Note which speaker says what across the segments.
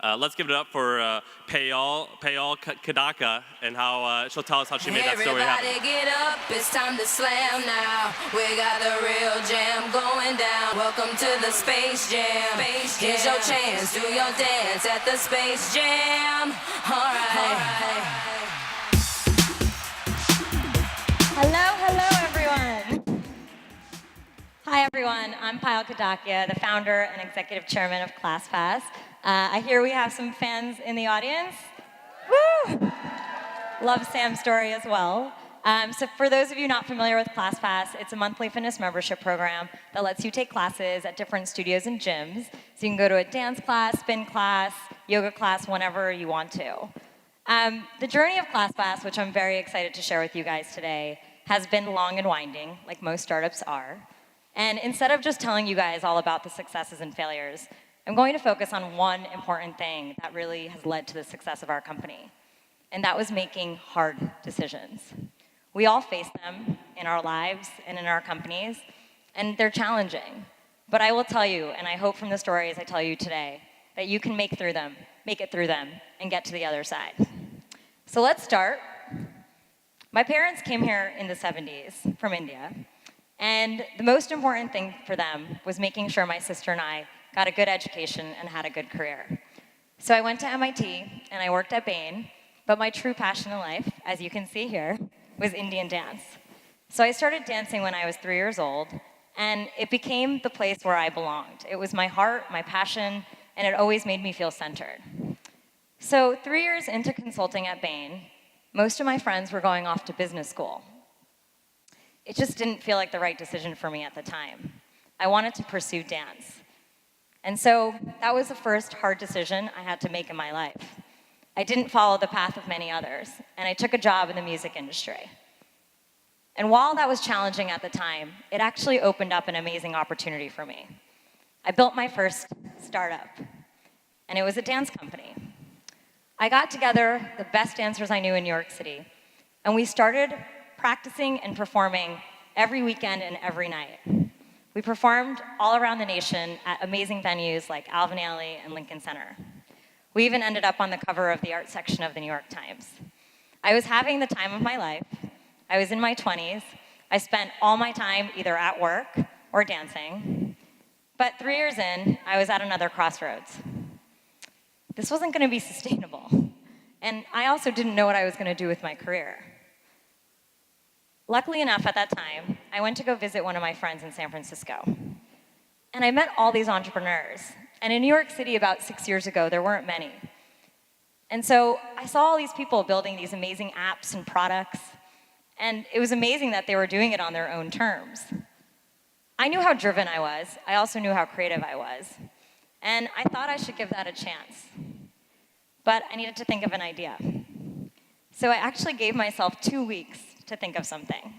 Speaker 1: Let's give it up for Payal Kadakia and how she'll tell us how she made that story happen.
Speaker 2: Everybody get up, it's time to slam now. We got the real jam going down. Welcome to the Space Jam. Here's your chance, do your dance at the Space Jam. All right.
Speaker 3: Hello everyone. Hi everyone, I'm Payal Kadakia, the founder and executive chairman of ClassPass. I hear we have some fans in the audience. Woo! Love Sam's story as well. So for those of you not familiar with ClassPass, it's a monthly fitness membership program that lets you take classes at different studios and gyms. So you can go to a dance class, spin class, yoga class, whenever you want to. The journey of ClassPass, which I'm very excited to share with you guys today, has been long and winding, like most startups are. And instead of just telling you guys all about the successes and failures, I'm going to focus on one important thing that really has led to the success of our company. And that was making hard decisions. We all face them in our lives and in our companies, and they're challenging. But I will tell you, and I hope from the stories I tell you today, that you can make it through them, and get to the other side. So let's start. My parents came here in the 70s from India, and the most important thing for them was making sure my sister and I got a good education and had a good career. So I went to MIT and I worked at Bain, but my true passion in life, as you can see here, was Indian dance. So I started dancing when I was 3 years old, and it became the place where I belonged. It was my heart, my passion, and it always made me feel centered. So 3 years into consulting at Bain, most of my friends were going off to business school. It just didn't feel like the right decision for me at the time. I wanted to pursue dance. And so that was the first hard decision I had to make in my life. I didn't follow the path of many others, and I took a job in the music industry. And while that was challenging at the time, it actually opened up an amazing opportunity for me. I built my first startup, and it was a dance company. I got together the best dancers I knew in New York City, and we started practicing and performing every weekend and every night. We performed all around the nation at amazing venues like Alvin Ailey and Lincoln Center. We even ended up on the cover of the art section of the New York Times. I was having the time of my life. I was in my 20s. I spent all my time either at work or dancing. But 3 years in, I was at another crossroads. This wasn't going to be sustainable. And I also didn't know what I was going to do with my career. Luckily enough, at that time, I went to go visit one of my friends in San Francisco. And I met all these entrepreneurs. And in New York City about 6 years ago, there weren't many. And so I saw all these people building these amazing apps and products. And it was amazing that they were doing it on their own terms. I knew how driven I was. I also knew how creative I was. And I thought I should give that a chance. But I needed to think of an idea. So I actually gave myself 2 weeks to think of something.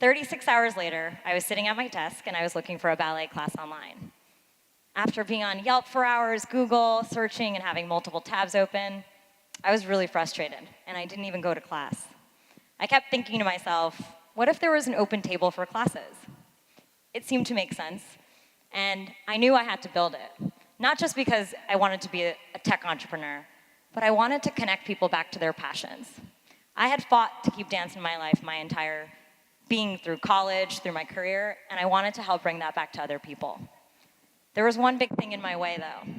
Speaker 3: 36 hours later, I was sitting at my desk and I was looking for a ballet class online. After being on Yelp for hours, Google, searching and having multiple tabs open, I was really frustrated and I didn't even go to class. I kept thinking to myself, what if there was an open table for classes? It seemed to make sense, and I knew I had to build it. Not just because I wanted to be a tech entrepreneur, but I wanted to connect people back to their passions. I had fought to keep dance in my life my entire being through college, through my career, and I wanted to help bring that back to other people. There was one big thing in my way, though.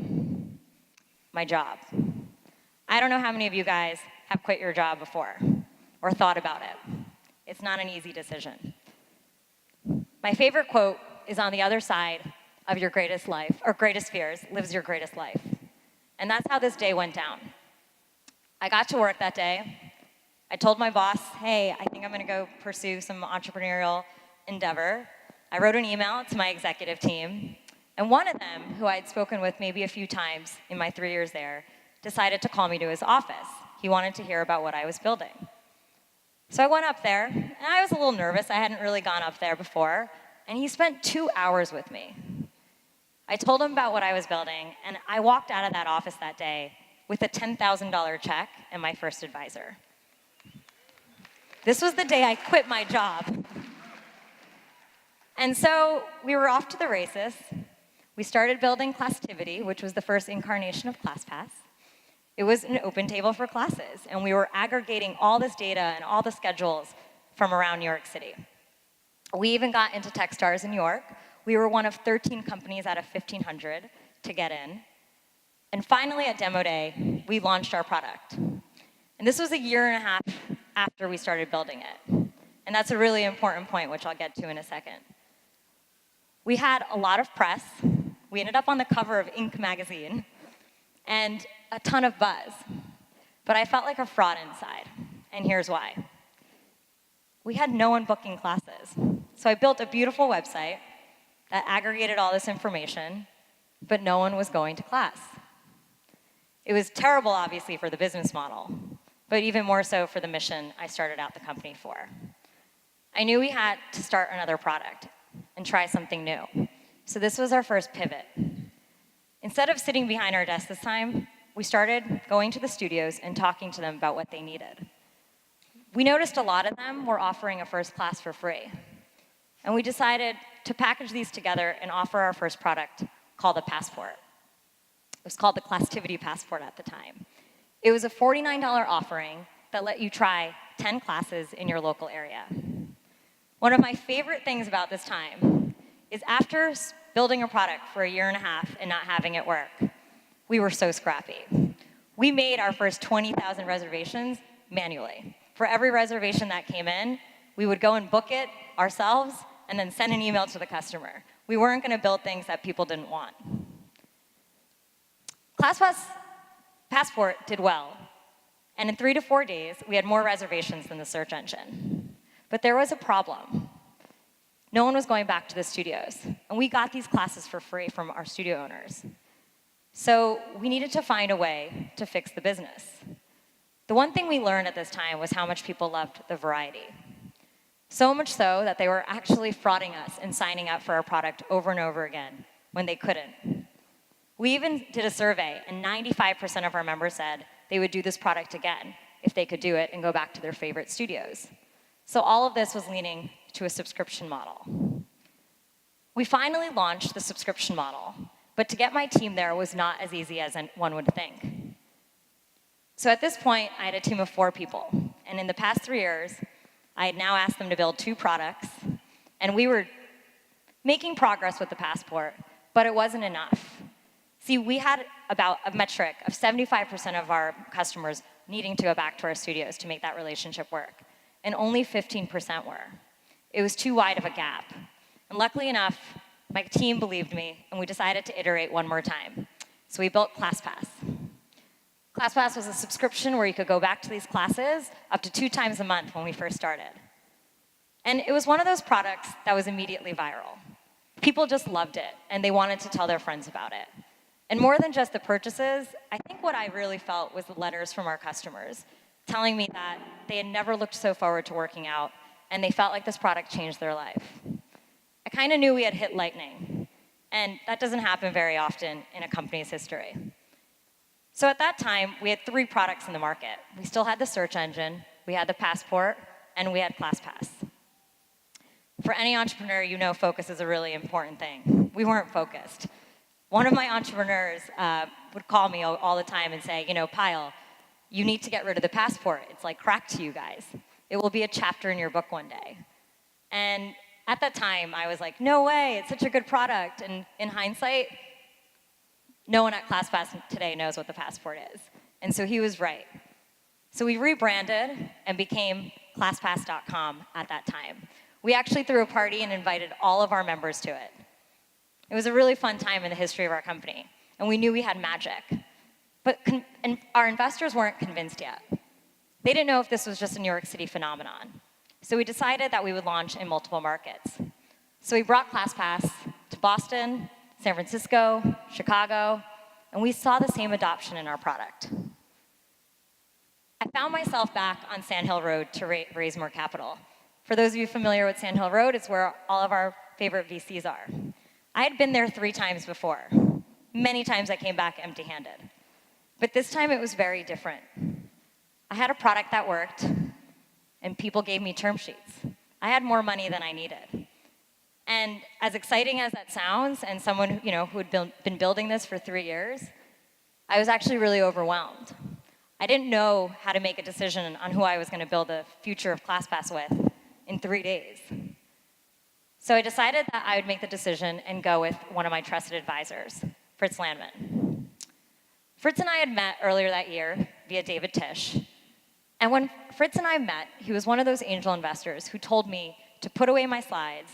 Speaker 3: My job. I don't know how many of you guys have quit your job before or thought about it. It's not an easy decision. My favorite quote is on the other side of your greatest life, or greatest fears, lives your greatest life. And that's how this day went down. I got to work that day. I told my boss, hey, I think I'm gonna go pursue some entrepreneurial endeavor. I wrote an email to my executive team, and one of them, who I had spoken with maybe a few times in my 3 years there, decided to call me to his office. He wanted to hear about what I was building. So I went up there, and I was a little nervous. I hadn't really gone up there before, and he spent 2 hours with me. I told him about what I was building, and I walked out of that office that day with a $10,000 check and my first advisor. This was the day I quit my job. And so we were off to the races. We started building Classtivity, which was the first incarnation of ClassPass. It was an open table for classes, and we were aggregating all this data and all the schedules from around New York City. We even got into Techstars in New York. We were one of 13 companies out of 1,500 to get in. And finally, at Demo Day, we launched our product. And this was a year and a half after we started building it. And that's a really important point, which I'll get to in a second. We had a lot of press. We ended up on the cover of Inc. magazine, and a ton of buzz. But I felt like a fraud inside, and here's why. We had no one booking classes. So I built a beautiful website that aggregated all this information, but no one was going to class. It was terrible, obviously, for the business model, but even more so for the mission I started out the company for. I knew we had to start another product and try something new. So this was our first pivot. Instead of sitting behind our desk this time, we started going to the studios and talking to them about what they needed. We noticed a lot of them were offering a first class for free. And we decided to package these together and offer our first product called a Passport. It was called the Classtivity Passport at the time. It was a $49 offering that let you try 10 classes in your local area. One of my favorite things about this time is after building a product for a year and a half and not having it work, we were so scrappy. We made our first 20,000 reservations manually. For every reservation that came in, we would go and book it ourselves and then send an email to the customer. We weren't going to build things that people didn't want. ClassPass Passport did well, and in 3 to 4 days, we had more reservations than the search engine. But there was a problem. No one was going back to the studios, and we got these classes for free from our studio owners. So we needed to find a way to fix the business. The one thing we learned at this time was how much people loved the variety. So much so that they were actually frauding us and signing up for our product over and over again when they couldn't. We even did a survey, and 95% of our members said they would do this product again if they could do it and go back to their favorite studios. So all of this was leaning to a subscription model. We finally launched the subscription model, but to get my team there was not as easy as one would think. So at this point, I had a team of 4 people, and in the past 3 years, I had now asked them to build 2 products, and we were making progress with the Passport, but it wasn't enough. See, we had about a metric of 75% of our customers needing to go back to our studios to make that relationship work, and only 15% were. It was too wide of a gap. And luckily enough, my team believed me, and we decided to iterate one more time. So we built ClassPass. ClassPass was a subscription where you could go back to these classes up to 2 times a month when we first started. And it was one of those products that was immediately viral. People just loved it, and they wanted to tell their friends about it. And more than just the purchases, I think what I really felt was the letters from our customers telling me that they had never looked so forward to working out, and they felt like this product changed their life. I kind of knew we had hit lightning, and that doesn't happen very often in a company's history. So at that time, we had 3 products in the market. We still had the search engine, we had the Passport, and we had ClassPass. For any entrepreneur, you know focus is a really important thing. We weren't focused. One of my entrepreneurs would call me all the time and say, Payal, you need to get rid of the Passport. It's like crack to you guys. It will be a chapter in your book one day. And at that time, I was like, no way, it's such a good product. And in hindsight, no one at ClassPass today knows what the Passport is. And so he was right. So we rebranded and became ClassPass.com at that time. We actually threw a party and invited all of our members to it. It was a really fun time in the history of our company, and we knew we had magic. But and our investors weren't convinced yet. They didn't know if this was just a New York City phenomenon. So we decided that we would launch in multiple markets. So we brought ClassPass to Boston, San Francisco, Chicago, and we saw the same adoption in our product. I found myself back on Sand Hill Road to raise more capital. For those of you familiar with Sand Hill Road, it's where all of our favorite VCs are. I had been there 3 times before. Many times I came back empty-handed. But this time it was very different. I had a product that worked, and people gave me term sheets. I had more money than I needed. And as exciting as that sounds, and someone who had been building this for 3 years, I was actually really overwhelmed. I didn't know how to make a decision on who I was going to build the future of ClassPass with in 3 days. So I decided that I would make the decision and go with one of my trusted advisors, Fritz Landman. Fritz and I had met earlier that year via David Tisch. And when Fritz and I met, he was one of those angel investors who told me to put away my slides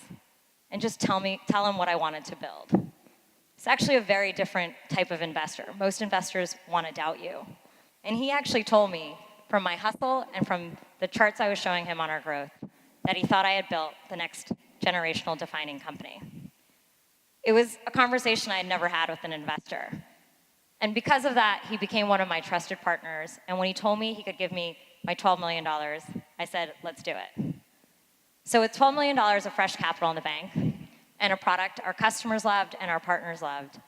Speaker 3: and just tell him what I wanted to build. It's actually a very different type of investor. Most investors want to doubt you. And he actually told me from my hustle and from the charts I was showing him on our growth that he thought I had built the next generational defining company. It was a conversation I had never had with an investor. And because of that, he became one of my trusted partners. And when he told me he could give me my $12 million, I said, let's do it. So with $12 million of fresh capital in the bank and a product our customers loved and our partners loved,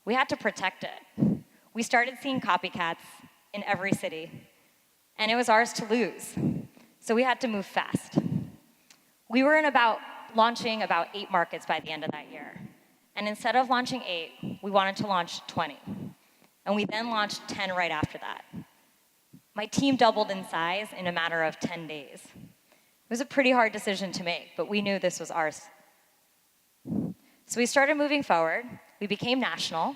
Speaker 3: we had to protect it. We started seeing copycats in every city, and it was ours to lose. So we had to move fast. We were launching about 8 markets by the end of that year. And instead of launching 8, we wanted to launch 20. And we then launched 10 right after that. My team doubled in size in a matter of 10 days. It was a pretty hard decision to make, but we knew this was ours. So we started moving forward, we became national,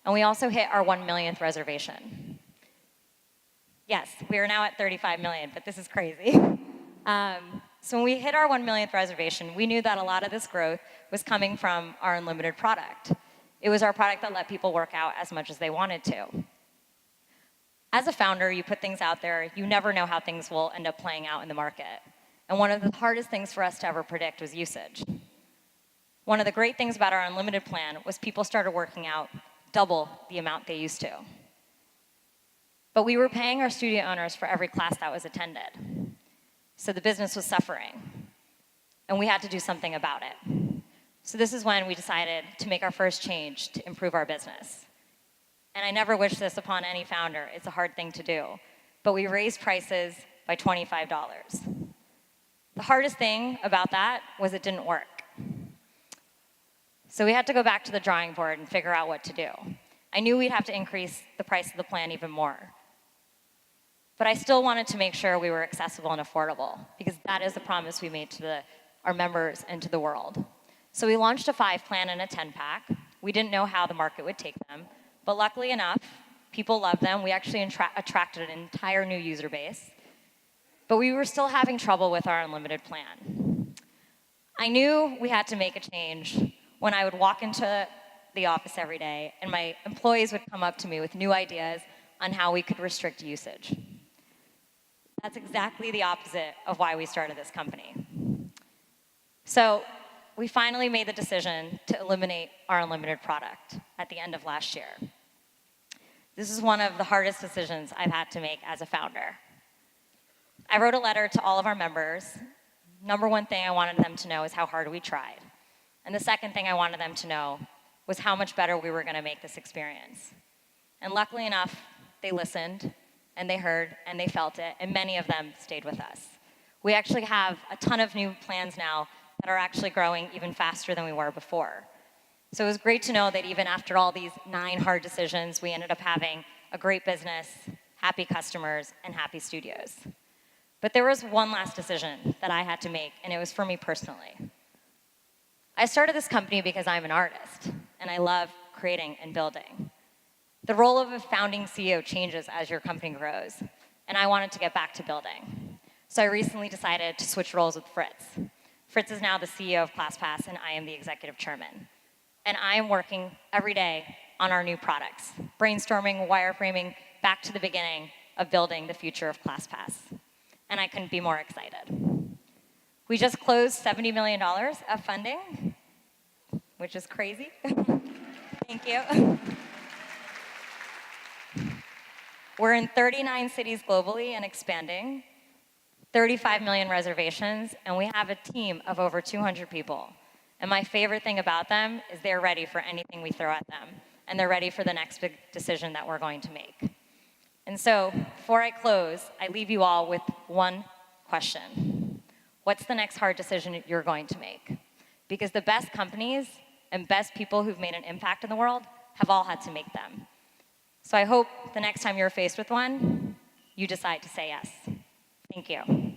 Speaker 3: and we also hit our 1 millionth reservation. Yes, we are now at 35 million, but this is crazy. So when we hit our 1 millionth reservation, we knew that a lot of this growth was coming from our unlimited product. It was our product that let people work out as much as they wanted to. As a founder, you put things out there, you never know how things will end up playing out in the market. And one of the hardest things for us to ever predict was usage. One of the great things about our unlimited plan was people started working out double the amount they used to. But we were paying our studio owners for every class that was attended. So the business was suffering. And we had to do something about it. So this is when we decided to make our first change to improve our business. And I never wish this upon any founder. It's a hard thing to do. But we raised prices by $25. The hardest thing about that was it didn't work. So we had to go back to the drawing board and figure out what to do. I knew we'd have to increase the price of the plan even more. But I still wanted to make sure we were accessible and affordable, because that is the promise we made to our members and to the world. So we launched a 5-plan and a 10-pack. We didn't know how the market would take them, but luckily enough, people loved them. We actually attracted an entire new user base. But we were still having trouble with our unlimited plan. I knew we had to make a change when I would walk into the office every day and my employees would come up to me with new ideas on how we could restrict usage. That's exactly the opposite of why we started this company. So we finally made the decision to eliminate our unlimited product at the end of last year. This is one of the hardest decisions I've had to make as a founder. I wrote a letter to all of our members. Number one thing I wanted them to know is how hard we tried. And the second thing I wanted them to know was how much better we were going to make this experience. And luckily enough, they listened, and they heard, and they felt it, and many of them stayed with us. We actually have a ton of new plans now that are actually growing even faster than we were before. So it was great to know that even after all these 9 hard decisions, we ended up having a great business, happy customers, and happy studios. But there was one last decision that I had to make, and it was for me personally. I started this company because I'm an artist, and I love creating and building. The role of a founding CEO changes as your company grows, and I wanted to get back to building. So I recently decided to switch roles with Fritz. Fritz is now the CEO of ClassPass, and I am the executive chairman. And I am working every day on our new products, brainstorming, wireframing, back to the beginning of building the future of ClassPass. And I couldn't be more excited. We just closed $70 million of funding, which is crazy. Thank you. We're in 39 cities globally and expanding, 35 million reservations, and we have a team of over 200 people. And my favorite thing about them is they're ready for anything we throw at them, and they're ready for the next big decision that we're going to make. And so, before I close, I leave you all with one question. What's the next hard decision you're going to make? because the best companies and best people who've made an impact in the world have all had to make them. So I hope the next time you're faced with one, you decide to say yes. Thank you.